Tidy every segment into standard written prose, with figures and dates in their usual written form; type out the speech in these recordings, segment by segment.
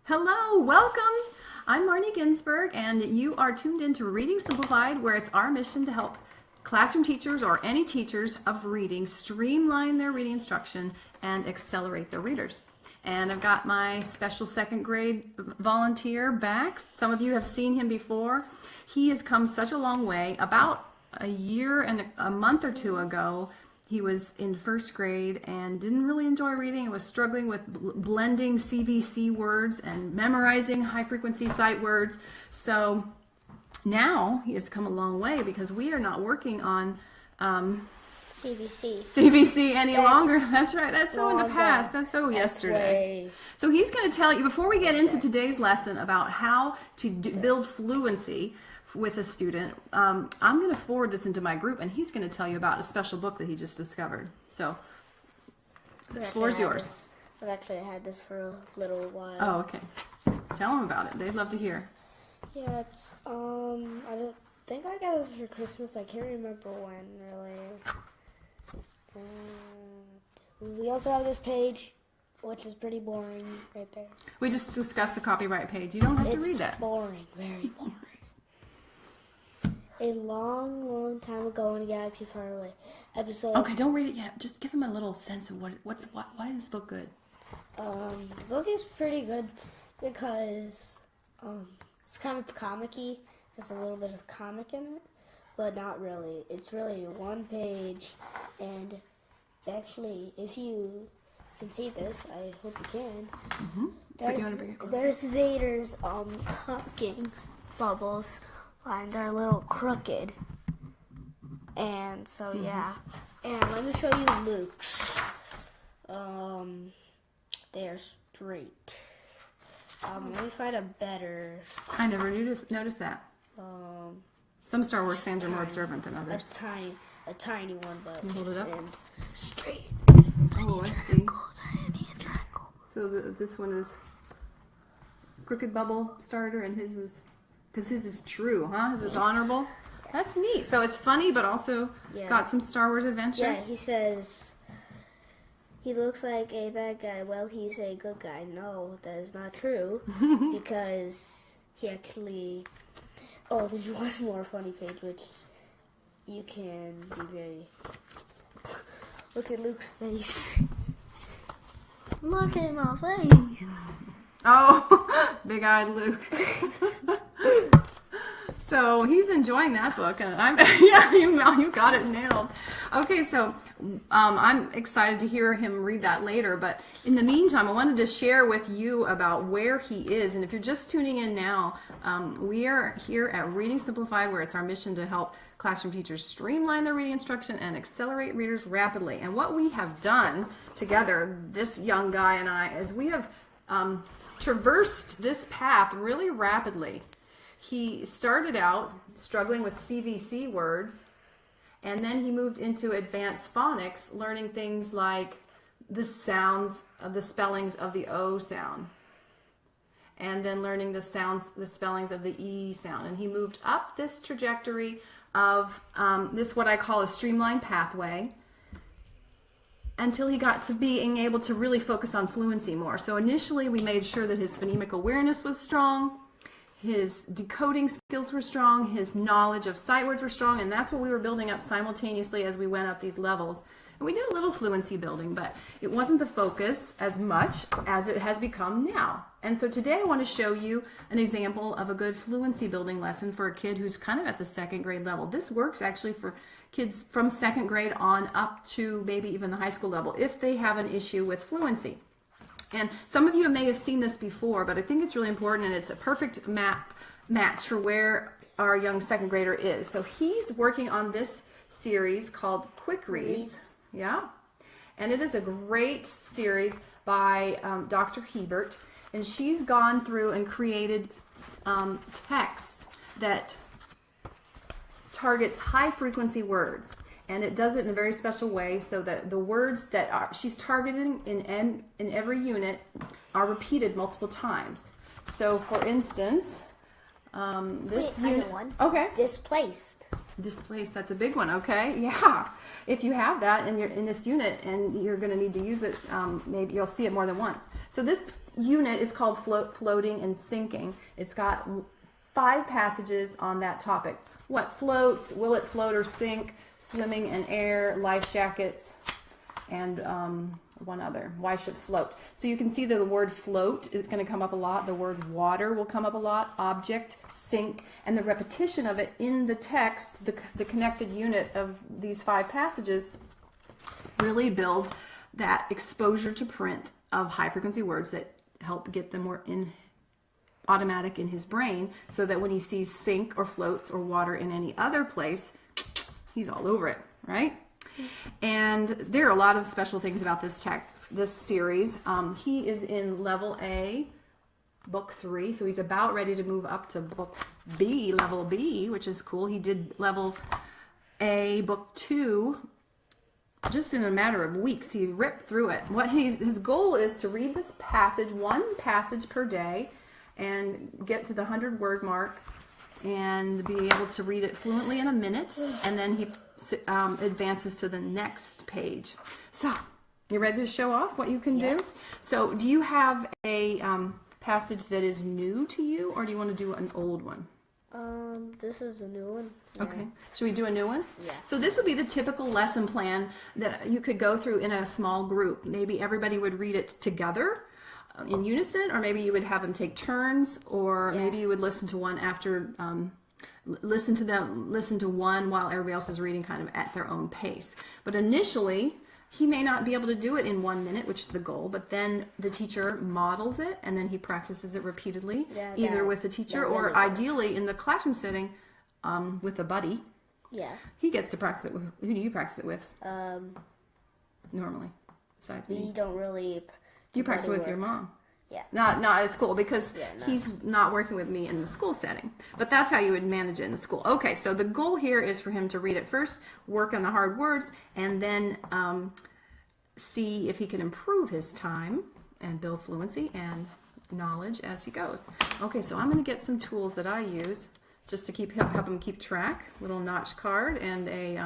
Hello, welcome. I'm Marnie Ginsberg, and you are tuned into Reading Simplified, where it's our mission to help classroom teachers or any teachers of reading streamline their reading instruction and accelerate their readers. And I've got my special second grade volunteer back. Some of you have seen him before. He has come such a long way. About a year and a month or two ago, he was in first grade and didn't really enjoy reading and was struggling with blending CVC words and memorizing high-frequency sight words. So now he has come a long way because we are not working on CVC any longer. That's right. That's so in the past. That's so yesterday. So he's going to tell you, before we get into today's lesson about how to build fluency with a student, I'm going to forward this into my group, and he's going to tell you about a special book that he just discovered. So the floor's yours. I've actually had this for a little while. Oh, okay. Tell them about it. They'd love to hear. Yeah, it's I don't think I got this for Christmas. I can't remember when really. We also have this page, which is pretty boring right there. We just discussed the copyright page. You don't have to read that. It's boring, very boring. A long, long time ago in a galaxy far away. Episode. Okay, don't read it yet. Just give him a little sense of why is this book good? The book is pretty good because it's kind of comic-y. There's a little bit of comic in it, but not really. It's really one page, and actually, if you can see this, I hope you can. Mm-hmm. Darth Vader's talking bubbles. Lines are a little crooked, and so yeah. And let me show you Luke's. They are straight. Let me find a better. I never noticed that. Some Star Wars fans are more observant than others. A tiny one, but you hold it up. And straight. Oh, I see. So this one is crooked bubble starter, and his is. Because his is true, huh? His is honorable. That's neat. So it's funny, but also got some Star Wars adventure. Yeah, he says, he looks like a bad guy. Well, he's a good guy. No, that is not true. Because he actually... Oh, there's one more funny page, which you can be very... Look at Luke's face. Look at my face. Oh, big-eyed Luke. So he's enjoying that book, and you got it nailed. Okay, so I'm excited to hear him read that later, but in the meantime, I wanted to share with you about where he is. And if you're just tuning in now, we are here at Reading Simplified, where it's our mission to help classroom teachers streamline their reading instruction and accelerate readers rapidly. And what we have done together, this young guy and I, is we have traversed this path really rapidly. He started out struggling with CVC words, and then he moved into advanced phonics, learning things like the sounds of the spellings of the O sound, and then learning the spellings of the E sound. And he moved up this trajectory of this, what I call a streamlined pathway, until he got to being able to really focus on fluency more. So initially we made sure that his phonemic awareness was strong, his decoding skills were strong, his knowledge of sight words were strong, and that's what we were building up simultaneously as we went up these levels. And we did a little fluency building, but it wasn't the focus as much as it has become now. And so today I want to show you an example of a good fluency building lesson for a kid who's kind of at the second grade level. This works actually for kids from second grade on up to maybe even the high school level if they have an issue with fluency. And some of you may have seen this before, but I think it's really important, and it's a perfect match for where our young second grader is. So he's working on this series called QuickReads. Yeah. And it is a great series by Dr. Hebert, and she's gone through and created texts that targets high-frequency words. And it does it in a very special way so that the words that she's targeting in every unit are repeated multiple times. So, for instance, this unit... I know one. Okay. Displaced. Displaced, that's a big one. Okay, yeah. If you have that and you're in this unit and you're going to need to use it, maybe you'll see it more than once. So this unit is called floating and sinking. It's got 5 passages on that topic. What floats? Will it float or sink? Swimming in air, life jackets, and one other. Why ships float. So you can see that the word float is going to come up a lot. The word water will come up a lot. Object, sink, and the repetition of it in the text, the connected unit of these 5 passages, really builds that exposure to print of high frequency words that help get them more automatic in his brain, so that when he sees sink or floats or water in any other place, he's all over it, right? And there are a lot of special things about this text, this series. He is in level A, book 3, so he's about ready to move up to book B, level B, which is cool. He did level A, book 2, just in a matter of weeks. He ripped through it. His goal is to read this passage, 1 passage per day, and get to the 100-word mark, and be able to read it fluently in a minute, and then he advances to the next page. So, you ready to show off what you can do? So, do you have a passage that is new to you, or do you want to do an old one? This is a new one. Yeah. Okay. Should we do a new one? Yeah. So this would be the typical lesson plan that you could go through in a small group. Maybe everybody would read it together in unison, or maybe you would have them take turns, or maybe you would listen to one after, listen to one while everybody else is reading kind of at their own pace. But initially, he may not be able to do it in 1 minute, which is the goal, but then the teacher models it, and then he practices it repeatedly, either with the teacher or ideally in the classroom setting with a buddy. Yeah. He gets to practice it with, who do you practice it with? Normally, besides me. We don't really... You practice it with your mom. Yeah. Not at school, because he's not working with me in the school setting. But that's how you would manage it in the school. Okay, so the goal here is for him to read it first, work on the hard words, and then see if he can improve his time and build fluency and knowledge as he goes. Okay, so I'm going to get some tools that I use just to help him keep track. Little notch card and a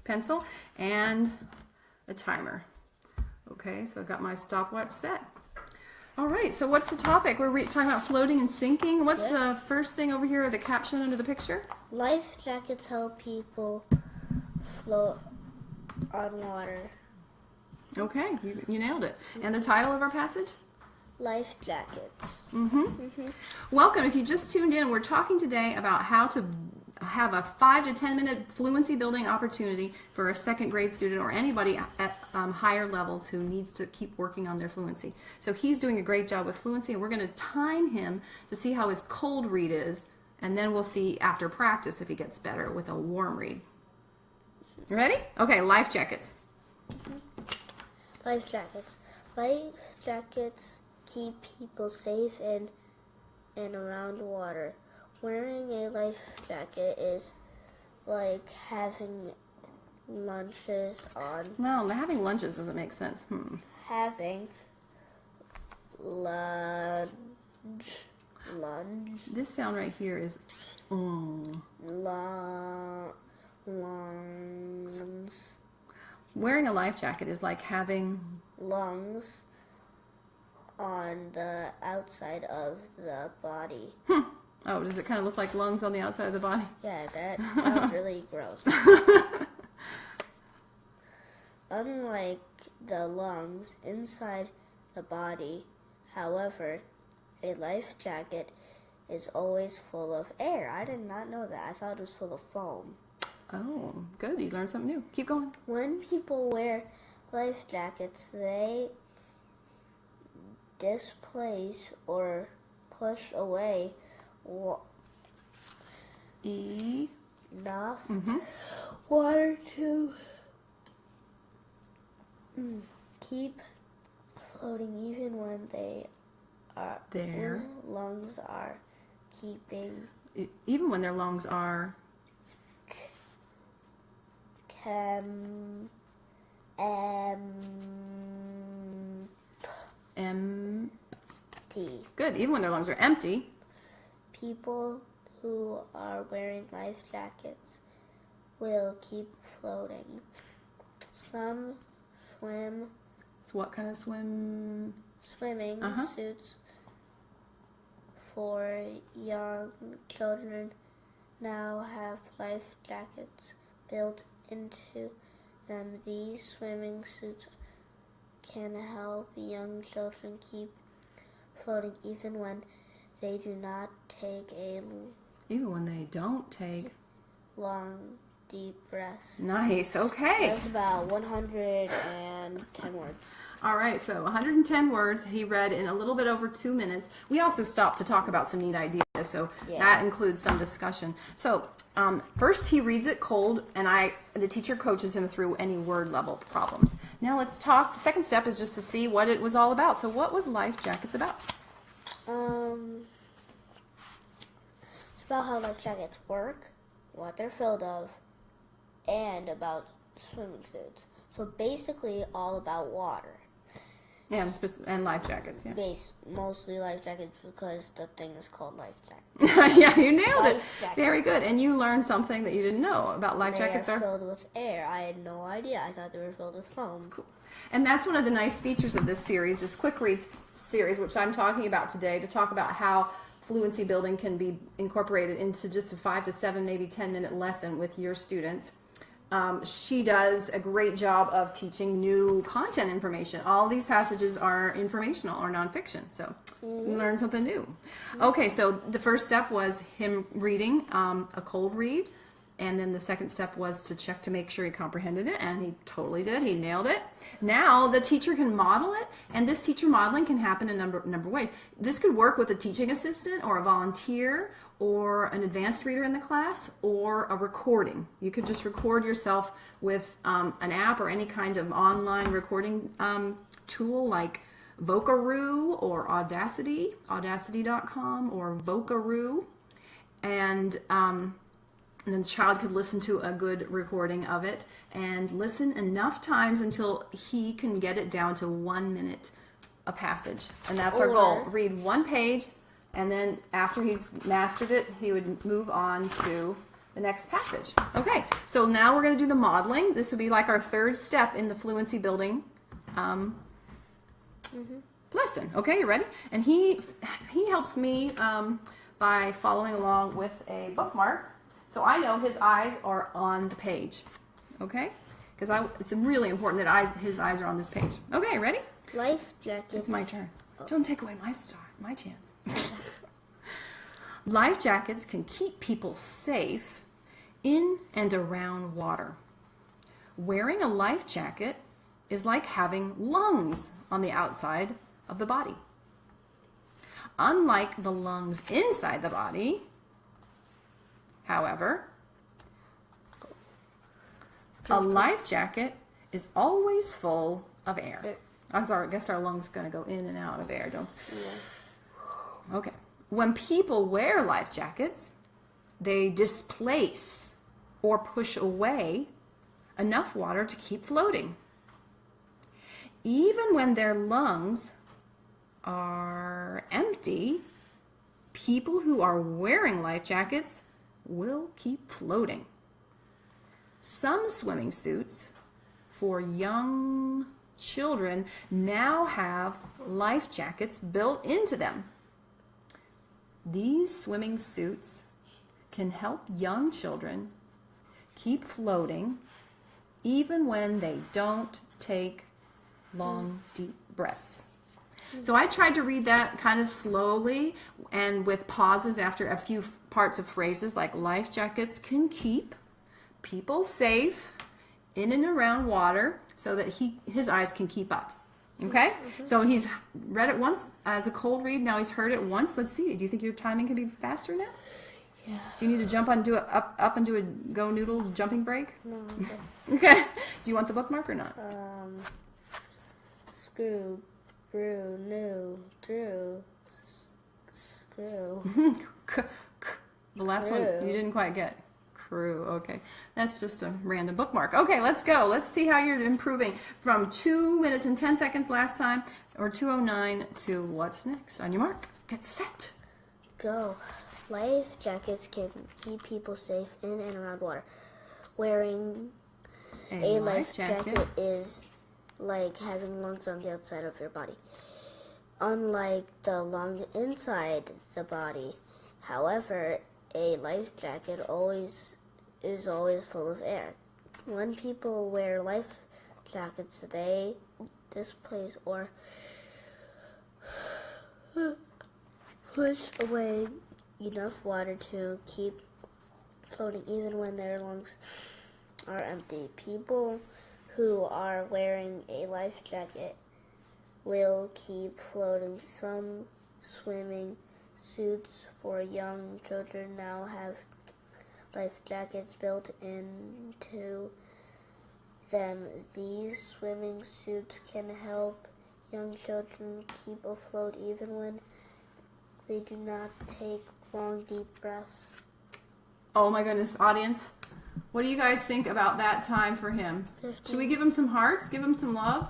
pencil and a timer. Okay, so I've got my stopwatch set. All right, so what's the topic? We're talking about floating and sinking. What's the first thing over here, the caption under the picture? Life jackets help people float on water. Okay, you nailed it. And the title of our passage? Life jackets. Welcome. If you just tuned in, we're talking today about how to have a 5 to 10 minute fluency building opportunity for a 2nd grade student or anybody at higher levels who needs to keep working on their fluency. So he's doing a great job with fluency, and we're going to time him to see how his cold read is, and then we'll see after practice if he gets better with a warm read. Ready? Okay, life jackets. Life jackets. Life jackets keep people safe and around water. Wearing a life jacket is like having lunches on. No, having lunches doesn't make sense. Having lunch. This sound right here is Lungs. Wearing a life jacket is like having lungs on the outside of the body. Oh, does it kind of look like lungs on the outside of the body? Yeah, that sounds really gross. Unlike the lungs inside the body, however, a life jacket is always full of air. I did not know that. I thought it was full of foam. Oh, good. You learned something new. Keep going. When people wear life jackets, they displace or push away enough water to keep floating, even when their lungs are keeping. Even when their lungs are empty. Good. Even when their lungs are empty. People who are wearing life jackets will keep floating. Some swim. So what kind of swim? Swimming suits for young children now have life jackets built into them. These swimming suits can help young children keep floating even when they do not take long, deep breaths. Nice. Okay. That's about 110 words. All right, so 110 words he read in a little bit over 2 minutes. We also stopped to talk about some neat ideas, so that includes some discussion. So first he reads it cold, and the teacher coaches him through any word level problems. Now let's talk. The second step is just to see what it was all about. So what was Life Jackets about? It's about how life jackets work, what they're filled of, and about swimming suits. So basically all about water. Yeah, and life jackets, yeah. Mostly life jackets because the thing is called life jacket. Yeah, you nailed it. Jackets. Very good. And you learned something that you didn't know about life jackets. They are filled with air. I had no idea. I thought they were filled with foam. That's cool. And that's one of the nice features of this series, this QuickReads series, which I'm talking about today, to talk about how fluency building can be incorporated into just a 5 to 7, maybe 10-minute lesson with your students. She does a great job of teaching new content information. All these passages are informational or nonfiction, so you learn something new. Okay, so the first step was him reading a cold read, and then the second step was to check to make sure he comprehended it, and he totally did. He nailed it. Now the teacher can model it, and this teacher modeling can happen in a number of ways. This could work with a teaching assistant or a volunteer or an advanced reader in the class, or a recording. You could just record yourself with an app or any kind of online recording tool like Vocaroo or Audacity, audacity.com or Vocaroo, and then the child could listen to a good recording of it and listen enough times until he can get it down to 1 minute a passage. And that's our goal. Read one page, and then after he's mastered it, he would move on to the next passage. Okay, so now we're going to do the modeling. This would be like our third step in the fluency building lesson. Okay, you ready? And he helps me by following along with a bookmark. So I know his eyes are on the page. Okay? Because it's really important that his eyes are on this page. Okay, ready? Life jackets. It's my turn. Don't take away my chance. Life jackets can keep people safe in and around water. Wearing a life jacket is like having lungs on the outside of the body. Unlike the lungs inside the body, however, a life jacket is always full of air. I guess our lungs are going to go in and out of air, don't they? Yeah. Okay. When people wear life jackets, they displace or push away enough water to keep floating. Even when their lungs are empty, people who are wearing life jackets will keep floating. Some swimming suits for young children now have life jackets built into them. These swimming suits can help young children keep floating even when they don't take long, deep breaths. So I tried to read that kind of slowly and with pauses after a few parts of phrases like life jackets can keep people safe in and around water so that his eyes can keep up. Okay? So he's read it once as a cold read. Now he's heard it once. Let's see. Do you think your timing can be faster now? Yeah. Do you need to jump on, up and do a go noodle jumping break? No. Okay. Do you want the bookmark or not? Screw, brew, new, drew, screw. The last one you didn't quite get. Crew. Okay. That's just a random bookmark. Okay, let's go. Let's see how you're improving from 2 minutes and 10 seconds last time, or 2:09 to what's next. On your mark. Get set. Go. Life jackets can keep people safe in and around water. wearing a life jacket is like having lungs on the outside of your body. Unlike the lung inside the body, however, a life jacket is always full of air. When people wear life jackets, they displace or push away enough water to keep floating even when their lungs are empty. People who are wearing a life jacket will keep floating. Some swimming suits for young children now have life jackets built into them. These swimming suits can help young children keep afloat even when they do not take long, deep breaths. Oh my goodness, audience. What do you guys think about that time for him? 15. Should we give him some hearts? Give him some love?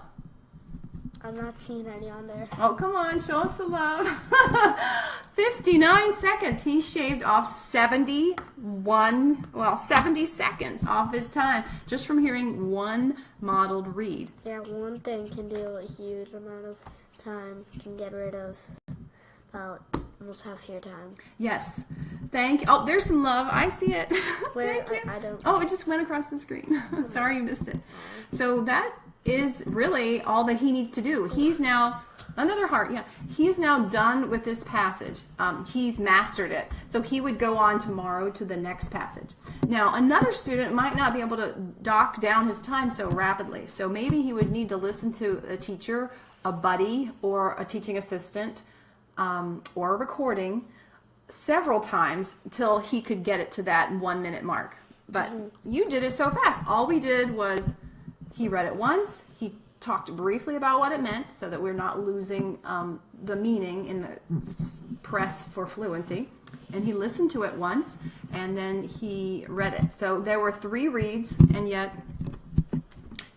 I'm not seeing any on there. Oh, come on, show us the love. 59 seconds. He shaved off 70 seconds off his time just from hearing one modeled read. Yeah, one thing can do a huge amount of time. Can get rid of about almost half your time. Yes. Oh, there's some love. I see it. Where? Thank you. I don't. Oh, it just went across the screen. Sorry you missed it. So that is really all that he needs to do. He's now, another heart, yeah. He's now done with this passage. He's mastered it. So he would go on tomorrow to the next passage. Now, another student might not be able to dock down his time so rapidly. So maybe he would need to listen to a teacher, a buddy, or a teaching assistant, or a recording several times till he could get it to that 1 minute mark. But you did it so fast. All we did was he read it once, he talked briefly about what it meant so that we're not losing the meaning in the press for fluency, and he listened to it once, and then he read it. So there were 3 reads, and yet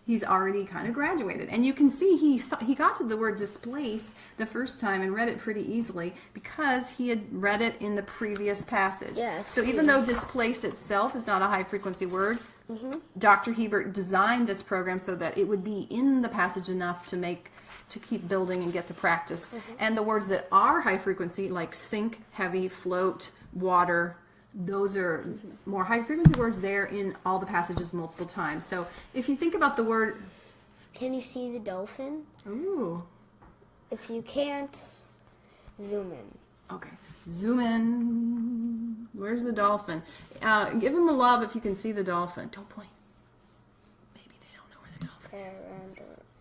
he's already kind of graduated. And you can see he got to the word displace the first time and read it pretty easily because he had read it in the previous passage. Yes. So even though displace itself is not a high frequency word, Dr. Hebert designed this program so that it would be in the passage enough to keep building and get the practice. And the words that are high frequency, like sink, heavy, float, water, those are more high frequency words there in all the passages multiple times. So if you think about the word... Can you see the dolphin? Ooh. If you can't, zoom in. Okay. Zoom in. Where's the dolphin? Give him a love if you can see the dolphin. Don't point. Maybe they don't know where the dolphin is. There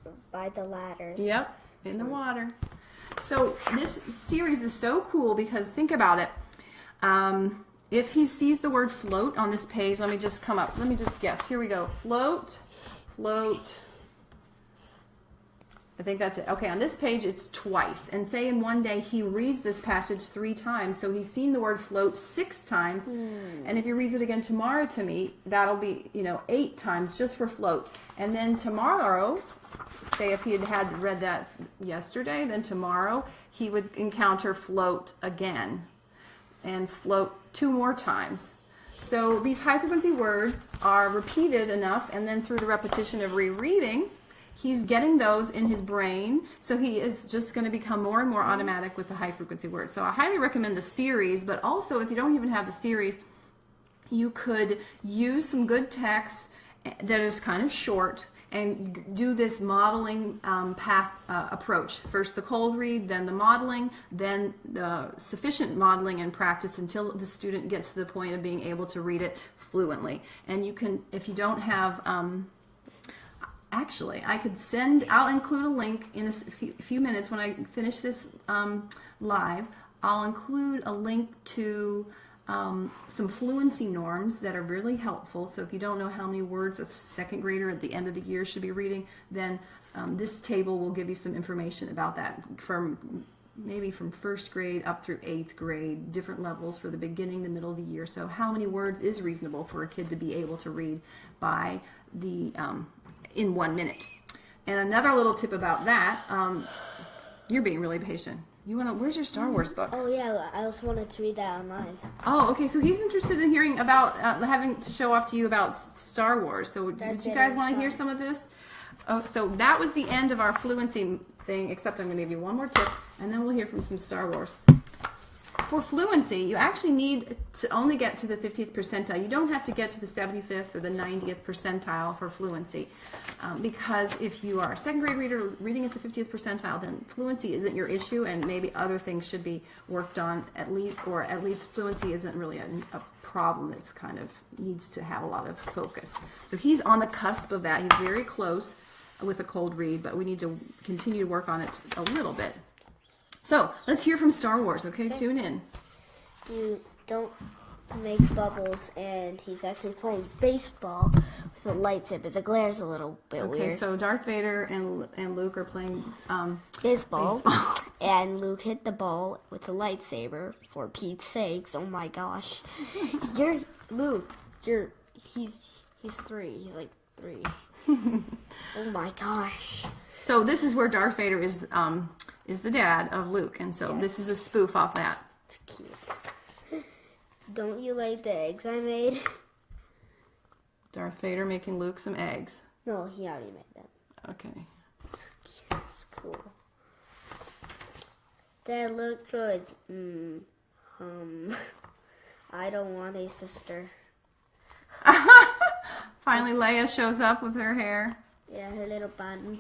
and by the ladders. Yep, in the water. So this series is so cool because think about it. If he sees the word float on this page, let me just guess. Here we go. Float, float. I think that's it. Okay, on this page it's twice. And say in one day he reads this passage 3 times. So he's seen the word float 6 times. And if he reads it again tomorrow to me, that'll be, 8 times just for float. And then tomorrow, say if he had read that yesterday, then tomorrow he would encounter float again. And float 2 more times. So these high frequency words are repeated enough, and then through the repetition of rereading, he's getting those in his brain, so he is just going to become more and more automatic with the high frequency words. So I highly recommend the series, but also if you don't even have the series, you could use some good text that is kind of short and do this modeling path approach. First the cold read, then the modeling, then the sufficient modeling and practice until the student gets to the point of being able to read it fluently. And you can, if you don't have, actually, I'll include a link in a few minutes when I finish this live. I'll include a link to some fluency norms that are really helpful. So if you don't know how many words a second grader at the end of the year should be reading, then this table will give you some information about that maybe from 1st grade up through 8th grade, different levels for the beginning, the middle of the year. So how many words is reasonable for a kid to be able to read by in 1 minute? And another little tip about that, you're being really patient. Where's your Star Wars book? Oh yeah, I also wanted to read that online. Oh, okay. So he's interested in hearing about having to show off to you about Star Wars. So would you guys want to hear some of this? Oh, so that was the end of our fluency thing. Except I'm going to give you one more tip, and then we'll hear from some Star Wars. For fluency, you actually need to only get to the 50th percentile. You don't have to get to the 75th or the 90th percentile for fluency. Because if you are a second grade reader reading at the 50th percentile, then fluency isn't your issue, and maybe other things should be worked on at least fluency isn't really a problem that's kind of needs to have a lot of focus. So he's on the cusp of that. He's very close with a cold read, but we need to continue to work on it a little bit. So let's hear from Star Wars, okay? Tune in. Don't make bubbles, and he's actually playing baseball with a lightsaber. The glare's a little bit weird. Okay, so Darth Vader and Luke are playing baseball, and Luke hit the ball with a lightsaber. For Pete's sakes, oh my gosh! He's 3. He's like 3. Oh my gosh! So this is where Darth Vader is the dad of Luke, and so this is a spoof off that. It's cute. Don't you like the eggs I made? Darth Vader making Luke some eggs. No, he already made them. Okay. It's cool. Dad, look, droids. I don't want a sister. Finally, Leia shows up with her hair. Yeah, her little bun.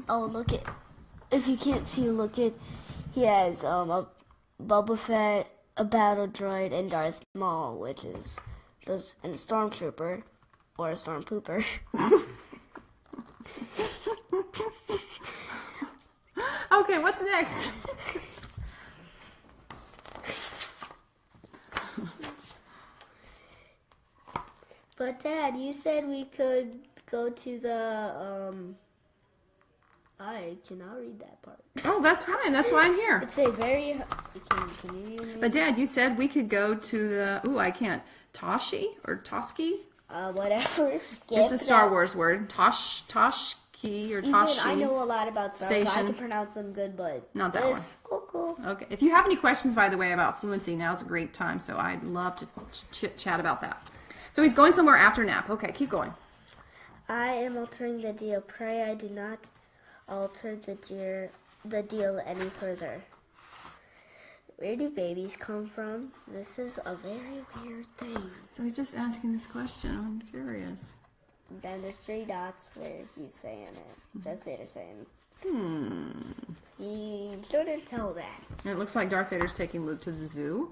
Oh, look at. If you can't see, look at. He has a Boba Fett, a battle droid, and Darth Maul, which is and a stormtrooper or a stormpooper. Okay, what's next? But Dad, you said we could go to the I cannot read that part. Oh, that's fine. That's why I'm here. It's a very. Can you read me? But Dad, you said we could go to the. Ooh, I can't. Toshi or Toski? Whatever. Skip. It's a Star Wars word. Toshki or Toshi. Even I know a lot about Star Wars. Station. I can pronounce them good, but not that one. Cool. Okay. If you have any questions, by the way, about fluency, now's a great time. So I'd love to chit-chat about that. So he's going somewhere after nap. Okay, keep going. I am altering the deal. Pray I do not alter the deal any further. Where do babies come from? This is a very weird thing. So he's just asking this question. I'm curious. Then there's 3 dots where he's saying it. Darth Vader saying. He shouldn't tell that. And it looks like Darth Vader's taking Luke to the zoo.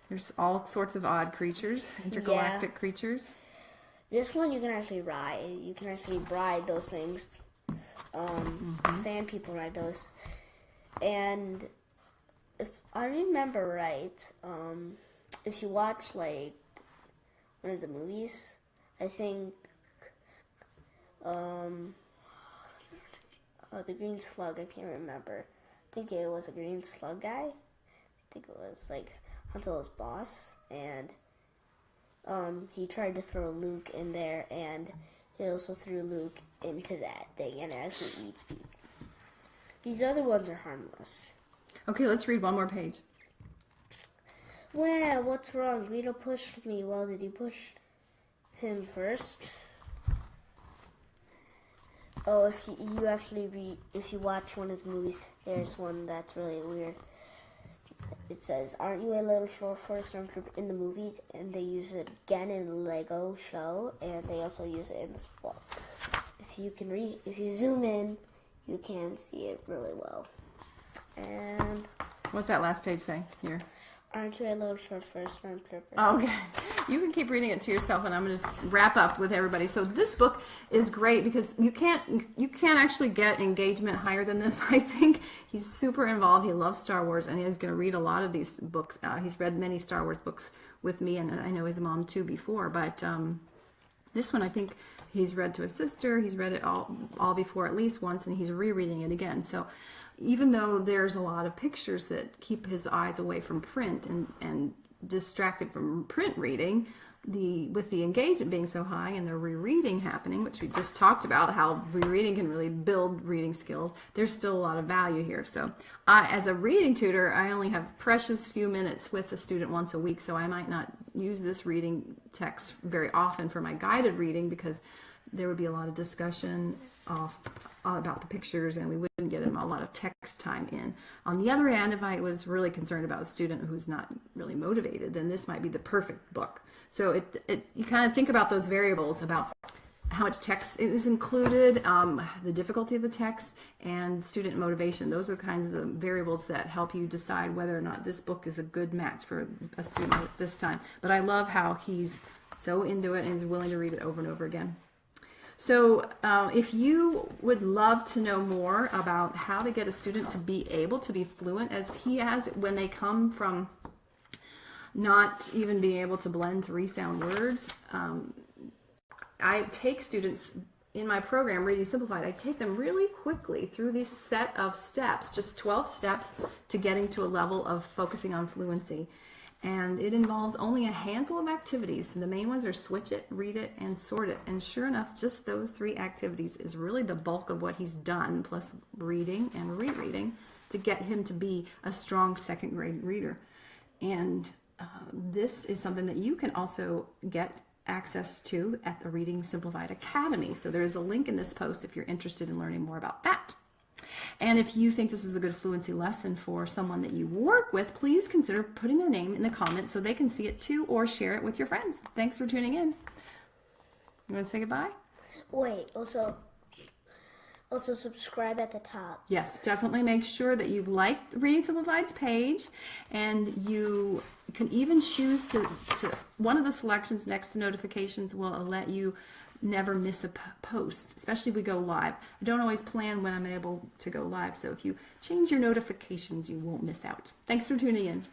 There's all sorts of odd creatures, intergalactic creatures. This one you can actually ride. You can actually ride those things. Sand people ride those. And if I remember right, if you watch like one of the movies, I think the green slug, I can't remember. I think it was a green slug guy. I think it was like Han Solo's boss, and he tried to throw Luke in there, and he also threw Luke into that thing, and it actually eats people. These other ones are harmless. Okay, let's read one more page. Well, what's wrong? Rita pushed me. Well, did you push him first? Oh, if you actually read, if you watch one of the movies, there's one that's really weird. It says, "Aren't you a little short for a stormtrooper?" in the movies, and they use it again in the Lego show, and they also use it in this book. If you zoom in, you can see it really well. And what's that last page say here? Aren't you a little short for a stormtrooper? Oh, okay. You can keep reading it to yourself, and I'm going to wrap up with everybody. So this book is great because you can't actually get engagement higher than this. I think he's super involved. He loves Star Wars, and he's going to read a lot of these books. He's read many Star Wars books with me, and I know his mom too before. But this one, I think he's read to his sister. He's read it all before at least once, and he's rereading it again. So even though there's a lot of pictures that keep his eyes away from print and distracted from print reading, with the engagement being so high and the rereading happening, which we just talked about, how rereading can really build reading skills, there's still a lot of value here. So as a reading tutor, I only have precious few minutes with a student once a week, so I might not use this reading text very often for my guided reading, because there would be a lot of discussion about the pictures, and we wouldn't get a lot of text time in. On the other hand, if I was really concerned about a student who's not really motivated, then this might be the perfect book. So you kind of think about those variables, about how much text is included, the difficulty of the text, and student motivation. Those are kinds of the variables that help you decide whether or not this book is a good match for a student at this time. But I love how he's so into it and is willing to read it over and over again. So if you would love to know more about how to get a student to be able to be fluent as he has when they come from not even being able to blend 3 sound words, I take students in my program, Reading Simplified, I take them really quickly through this set of steps, just 12 steps to getting to a level of focusing on fluency. And it involves only a handful of activities. And the main ones are switch it, read it, and sort it. And sure enough, just those 3 activities is really the bulk of what he's done, plus reading and rereading, to get him to be a strong second grade reader. And this is something that you can also get access to at the Reading Simplified Academy. So there's a link in this post if you're interested in learning more about that. And if you think this is a good fluency lesson for someone that you work with, please consider putting their name in the comments so they can see it too, or share it with your friends. Thanks for tuning in. You want to say goodbye? Wait, also subscribe at the top. Yes, definitely make sure that you've liked Reading Simplified's page, and you can even choose to one of the selections next to notifications will let you never miss a post, especially if we go live. I don't always plan when I'm able to go live, so if you change your notifications, you won't miss out. Thanks for tuning in.